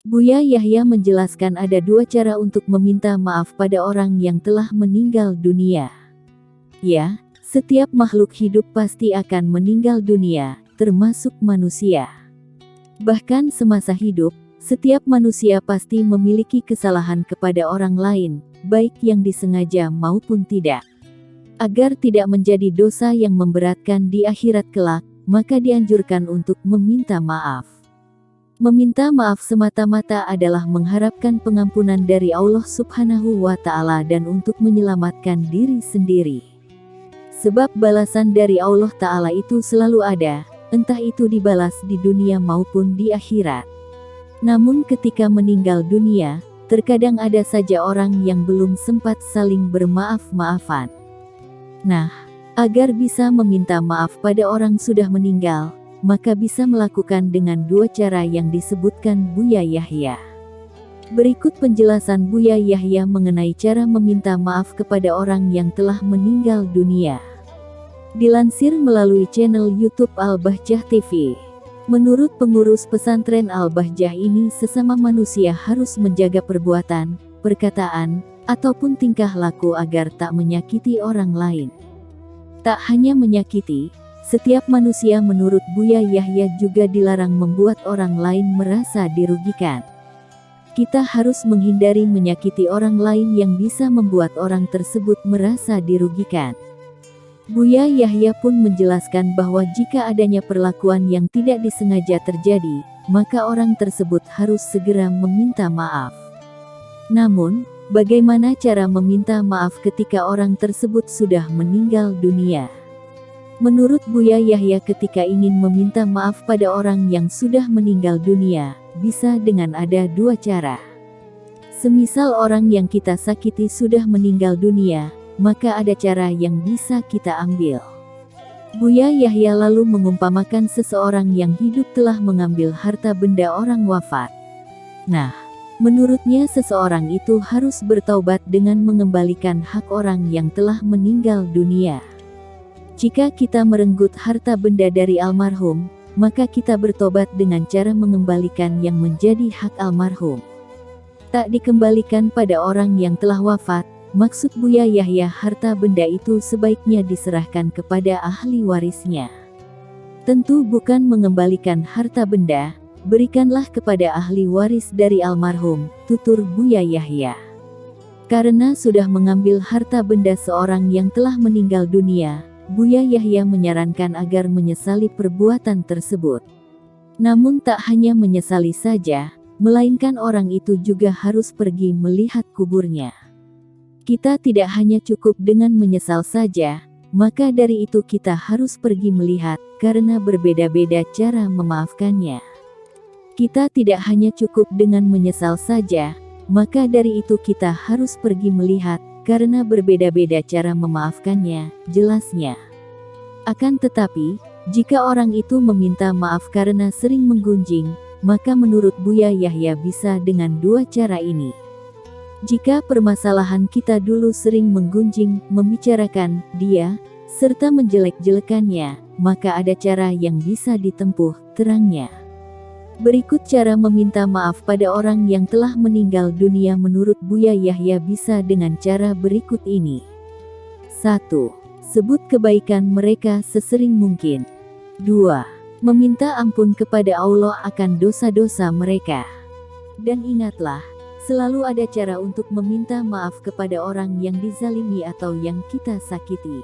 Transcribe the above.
Buya Yahya menjelaskan ada dua cara untuk meminta maaf pada orang yang telah meninggal dunia. Ya, setiap makhluk hidup pasti akan meninggal dunia, termasuk manusia. Bahkan semasa hidup, setiap manusia pasti memiliki kesalahan kepada orang lain, baik yang disengaja maupun tidak. Agar tidak menjadi dosa yang memberatkan di akhirat kelak, maka dianjurkan untuk meminta maaf. Meminta maaf semata-mata adalah mengharapkan pengampunan dari Allah Subhanahu wa Ta'ala dan untuk menyelamatkan diri sendiri. Sebab balasan dari Allah Ta'ala itu selalu ada, entah itu dibalas di dunia maupun di akhirat. Namun ketika meninggal dunia, terkadang ada saja orang yang belum sempat saling bermaaf-maafan. Nah, agar bisa meminta maaf pada orang sudah meninggal, maka bisa melakukan dengan dua cara yang disebutkan Buya Yahya. Berikut penjelasan Buya Yahya mengenai cara meminta maaf kepada orang yang telah meninggal dunia. Dilansir melalui channel YouTube Al-Bahjah TV. Menurut pengurus pesantren Al-Bahjah ini, sesama manusia harus menjaga perbuatan, perkataan, ataupun tingkah laku agar tak menyakiti orang lain. Tak hanya menyakiti, setiap manusia menurut Buya Yahya juga dilarang membuat orang lain merasa dirugikan. Kita harus menghindari menyakiti orang lain yang bisa membuat orang tersebut merasa dirugikan. Buya Yahya pun menjelaskan bahwa jika adanya perlakuan yang tidak disengaja terjadi, maka orang tersebut harus segera meminta maaf. Namun, bagaimana cara meminta maaf ketika orang tersebut sudah meninggal dunia? Menurut Buya Yahya, ketika ingin meminta maaf pada orang yang sudah meninggal dunia, bisa dengan ada dua cara. Semisal orang yang kita sakiti sudah meninggal dunia, maka ada cara yang bisa kita ambil. Buya Yahya lalu mengumpamakan seseorang yang hidup telah mengambil harta benda orang wafat. Nah, menurutnya seseorang itu harus bertaubat dengan mengembalikan hak orang yang telah meninggal dunia. Jika kita merenggut harta benda dari almarhum, maka kita bertobat dengan cara mengembalikan yang menjadi hak almarhum. Tak dikembalikan pada orang yang telah wafat, maksud Buya Yahya harta benda itu sebaiknya diserahkan kepada ahli warisnya. Tentu bukan mengembalikan harta benda, berikanlah kepada ahli waris dari almarhum, tutur Buya Yahya. Karena sudah mengambil harta benda seorang yang telah meninggal dunia, Buya Yahya menyarankan agar menyesali perbuatan tersebut. Namun tak hanya menyesali saja, melainkan orang itu juga harus pergi melihat kuburnya. Kita tidak hanya cukup dengan menyesal saja, maka dari itu kita harus pergi melihat, karena berbeda-beda cara memaafkannya. Kita tidak hanya cukup dengan menyesal saja, maka dari itu kita harus pergi melihat, karena berbeda-beda cara memaafkannya, jelasnya. Akan tetapi, jika orang itu meminta maaf karena sering menggunjing, maka menurut Buya Yahya bisa dengan dua cara ini. Jika permasalahan kita dulu sering menggunjing, membicarakan dia, serta menjelek-jelekannya, maka ada cara yang bisa ditempuh, terangnya. Berikut cara meminta maaf pada orang yang telah meninggal dunia menurut Buya Yahya bisa dengan cara berikut ini. 1. Sebut kebaikan mereka sesering mungkin. 2. Meminta ampun kepada Allah akan dosa-dosa mereka. Dan ingatlah, selalu ada cara untuk meminta maaf kepada orang yang dizalimi atau yang kita sakiti.